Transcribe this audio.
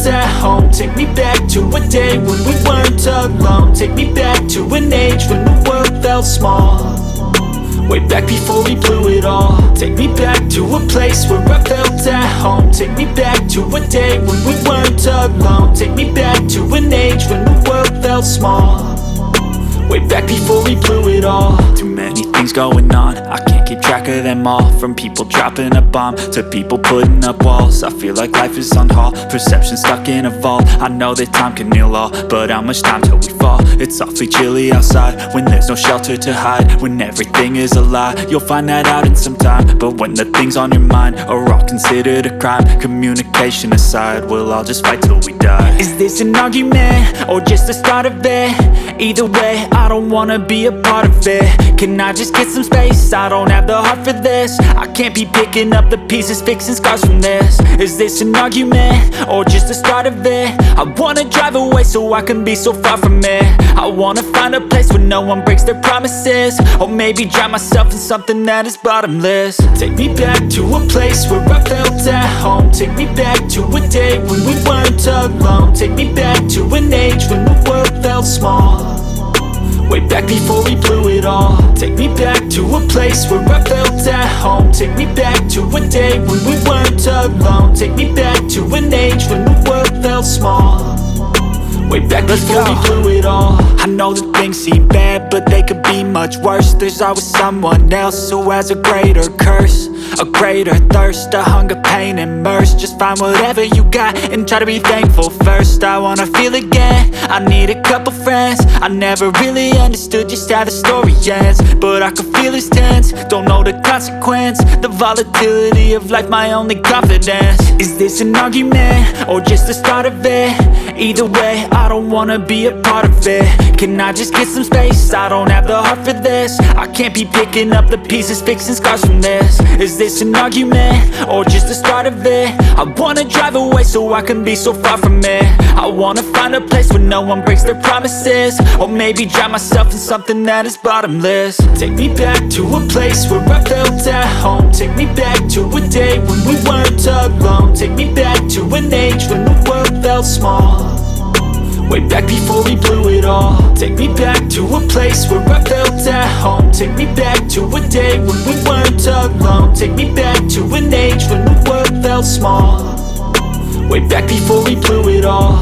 at home. Take me back to a day when we weren't alone. Take me back to an age when the world felt small, way back before we blew it all. Take me back to a place where I felt at home. Take me back to a day when we weren't alone. Take me back to an age when the world felt small, way back before we blew it all. Too many things going on, I can't keep track of them all. From people dropping a bomb to people putting up walls. I feel like life is on hold, perception stuck in a vault. I know that time can heal all, but how much time till we fall? It's awfully chilly outside when there's no shelter to hide. When everything is a lie, you'll find that out in some time. But when the things on your mind are all considered a crime, communication aside, we'll all just fight till we die. Is this an argument or just the start of it? Either way, I don't wanna be a part of it. Can I just get some space? I don't have the heart for this. I can't be picking up the pieces, fixing scars from this. Is this an argument or just the start of it? I wanna drive away so I can be so far from it. I wanna find a place where no one breaks their promises, or maybe drown myself in something that is bottomless. Take me back to a place where I felt at home. Take me back to a day when we weren't alone. Take me back to an age when the world felt small, way back before we blew it all. Take me back to a place where I felt at home. Take me back to a day when we weren't alone. Take me back to an age when the world felt small, way back before we blew it all. I know that things seem bad, but they could be much worse. There's always someone else who has a greater curse, a greater thirst, a hunger, pain, and mercy. Just find whatever you got and try to be thankful first. I wanna feel again, I need a couple friends. I never really understood just how the story ends, but I can feel it's tense, don't know the consequence. The volatility of life, my only confidence. Is this an argument or just the start of it? Either way, I don't wanna be a part of it. Can I just get some space? I don't have the heart for this. I can't be picking up the pieces, fixing scars from this. Is this an argument or just the start of it? I wanna drive away so I can be so far from it. I wanna find a place where no one breaks their promises, or maybe drown myself in something that is bottomless. Take me back to a place where I felt at home. Take me back to a day when we weren't alone. Take me back to an age when the world felt small, way back before we blew it all. Take me back to a place where I felt at home. Take me back to a day when we weren't alone. Take me back to an age when the world felt small, way back before we blew it all.